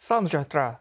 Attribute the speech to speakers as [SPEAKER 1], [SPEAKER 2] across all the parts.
[SPEAKER 1] Salam sejahtera.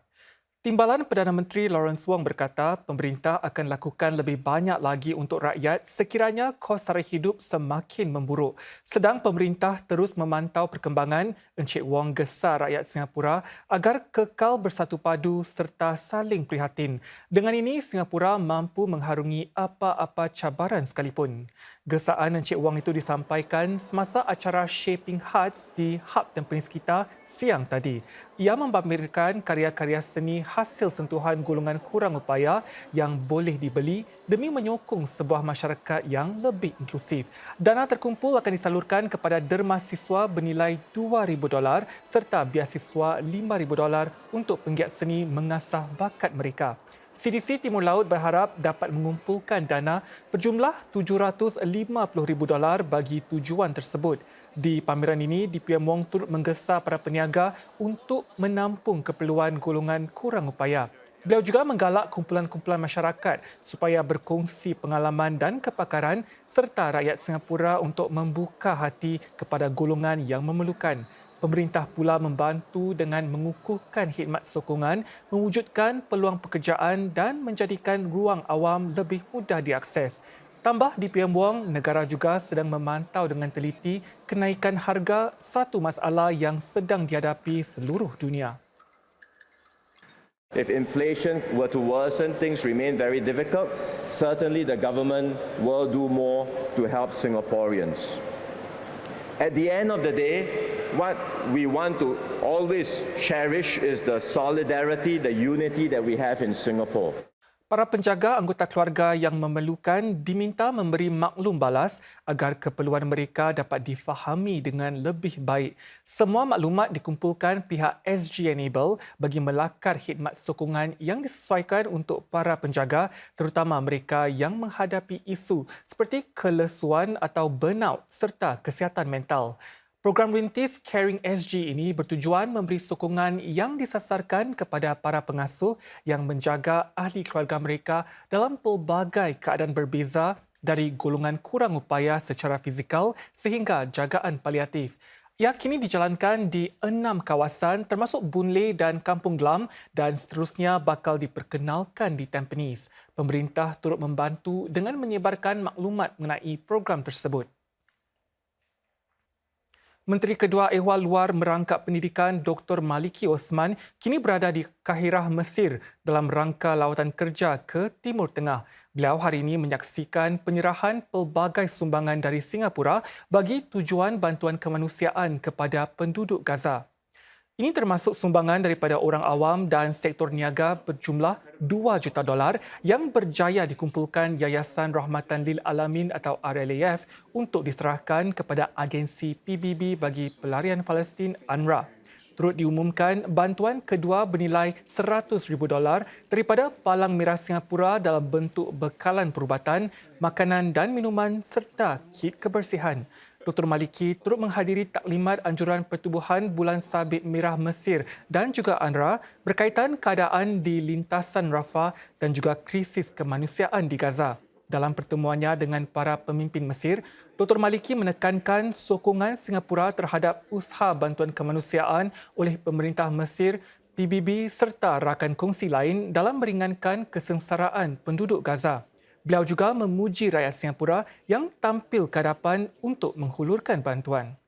[SPEAKER 1] Timbalan Perdana Menteri Lawrence Wong berkata pemerintah akan lakukan lebih banyak lagi untuk rakyat sekiranya kos sara hidup semakin memburuk. Sedang pemerintah terus memantau perkembangan, Encik Wong gesar rakyat Singapura agar kekal bersatu padu serta saling prihatin. Dengan ini, Singapura mampu mengharungi apa-apa cabaran sekalipun. Gesaan Encik Wong itu disampaikan semasa acara Shaping Hearts di Hub Tampines kita siang tadi. Ia mempamerkan karya-karya seni hasil sentuhan golongan kurang upaya yang boleh dibeli demi menyokong sebuah masyarakat yang lebih inklusif. Dana terkumpul akan disalurkan kepada derma siswa bernilai $2,000 serta biasiswa $5,000 untuk penggiat seni mengasah bakat mereka. CDC Timur Laut berharap dapat mengumpulkan dana berjumlah $750,000 bagi tujuan tersebut. Di pameran ini, DPM Wong turut menggesa para peniaga untuk menampung keperluan golongan kurang upaya. Beliau juga menggalak kumpulan-kumpulan masyarakat supaya berkongsi pengalaman dan kepakaran serta rakyat Singapura untuk membuka hati kepada golongan yang memerlukan. Pemerintah pula membantu dengan mengukuhkan khidmat sokongan, mewujudkan peluang pekerjaan dan menjadikan ruang awam lebih mudah diakses. Tambah DPM Wong, negara juga sedang memantau dengan teliti kenaikan harga, satu masalah yang sedang dihadapi seluruh dunia.
[SPEAKER 2] If inflation were to worsen, things remain very difficult, certainly the government will do more to help Singaporeans. At the end of the day, what we want to always cherish is the solidarity, the unity that we have in Singapore.
[SPEAKER 1] Para penjaga anggota keluarga yang memerlukan diminta memberi maklum balas agar keperluan mereka dapat difahami dengan lebih baik. Semua maklumat dikumpulkan pihak SG Enable bagi melakar khidmat sokongan yang disesuaikan untuk para penjaga, terutama mereka yang menghadapi isu seperti kelesuan atau burnout serta kesihatan mental. Program rintis Caring SG ini bertujuan memberi sokongan yang disasarkan kepada para pengasuh yang menjaga ahli keluarga mereka dalam pelbagai keadaan berbeza dari golongan kurang upaya secara fizikal sehingga jagaan paliatif. Ia kini dijalankan di 6 kawasan termasuk Boon Lay dan Kampung Glam dan seterusnya bakal diperkenalkan di Tampines. Pemerintah turut membantu dengan menyebarkan maklumat mengenai program tersebut. Menteri Kedua Ehwal Luar Merangkap Pendidikan Dr. Maliki Osman kini berada di Kahirah, Mesir dalam rangka lawatan kerja ke Timur Tengah. Beliau hari ini menyaksikan penyerahan pelbagai sumbangan dari Singapura bagi tujuan bantuan kemanusiaan kepada penduduk Gaza. Ini termasuk sumbangan daripada orang awam dan sektor niaga berjumlah $2 juta yang berjaya dikumpulkan Yayasan Rahmatan Lil Alamin atau RLAF untuk diserahkan kepada agensi PBB bagi pelarian Palestin UNRWA. Turut diumumkan bantuan kedua bernilai $100,000 daripada Palang Merah Singapura dalam bentuk bekalan perubatan, makanan dan minuman serta kit kebersihan. Dr. Maliki turut menghadiri taklimat anjuran Pertubuhan Bulan Sabit Merah Mesir dan juga UNRWA berkaitan keadaan di lintasan Rafah dan juga krisis kemanusiaan di Gaza. Dalam pertemuannya dengan para pemimpin Mesir, Dr. Maliki menekankan sokongan Singapura terhadap usaha bantuan kemanusiaan oleh pemerintah Mesir, PBB serta rakan kongsi lain dalam meringankan kesengsaraan penduduk Gaza. Beliau juga memuji rakyat Singapura yang tampil ke hadapan untuk menghulurkan bantuan.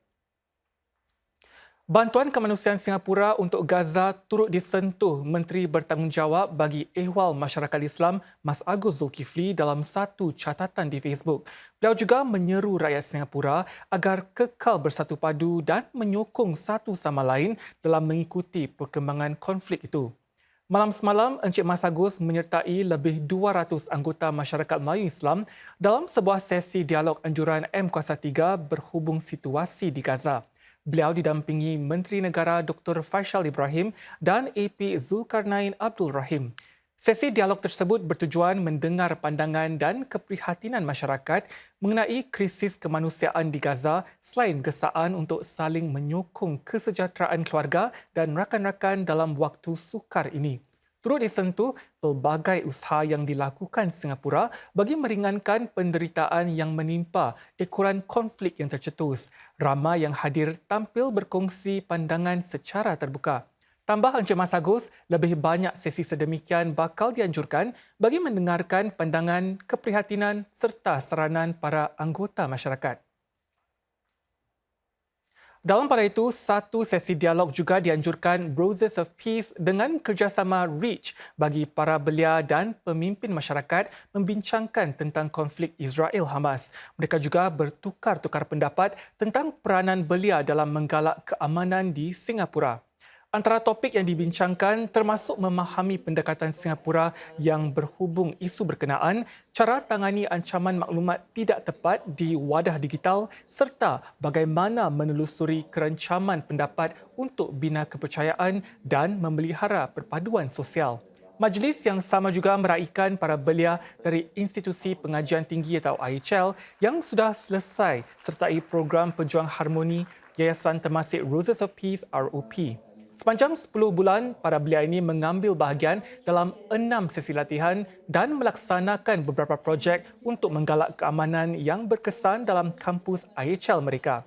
[SPEAKER 1] Bantuan kemanusiaan Singapura untuk Gaza turut disentuh Menteri Bertanggungjawab bagi Ehwal Masyarakat Islam Mas Agus Zulkifli dalam satu catatan di Facebook. Beliau juga menyeru rakyat Singapura agar kekal bersatu padu dan menyokong satu sama lain dalam mengikuti perkembangan konflik itu. Malam semalam, Encik Mas Agus menyertai lebih 200 anggota masyarakat Melayu Islam dalam sebuah sesi dialog anjuran M3 berhubung situasi di Gaza. Beliau didampingi Menteri Negara Dr. Faisal Ibrahim dan AP Zulkarnain Abdul Rahim. Sesi dialog tersebut bertujuan mendengar pandangan dan keprihatinan masyarakat mengenai krisis kemanusiaan di Gaza selain gesaan untuk saling menyokong kesejahteraan keluarga dan rakan-rakan dalam waktu sukar ini. Turut disentuh pelbagai usaha yang dilakukan Singapura bagi meringankan penderitaan yang menimpa ekoran konflik yang tercetus. Ramai yang hadir tampil berkongsi pandangan secara terbuka. Tambah Encik Mas Agus, lebih banyak sesi sedemikian bakal dianjurkan bagi mendengarkan pandangan, keprihatinan serta saranan para anggota masyarakat. Dalam pada itu, satu sesi dialog juga dianjurkan Roses of Peace dengan kerjasama REACH bagi para belia dan pemimpin masyarakat membincangkan tentang konflik Israel-Hamas. Mereka juga bertukar-tukar pendapat tentang peranan belia dalam menggalak keamanan di Singapura. Antara topik yang dibincangkan termasuk memahami pendekatan Singapura yang berhubung isu berkenaan, cara tangani ancaman maklumat tidak tepat di wadah digital serta bagaimana menelusuri kerencaman pendapat untuk bina kepercayaan dan memelihara perpaduan sosial. Majlis yang sama juga meraihkan para belia dari Institusi Pengajian Tinggi atau IHL yang sudah selesai sertai program Pejuang Harmoni Yayasan Temasek Roses of Peace ROP. Sepanjang 10 bulan, para belia ini mengambil bahagian dalam 6 sesi latihan dan melaksanakan beberapa projek untuk menggalak keamanan yang berkesan dalam kampus IHL mereka.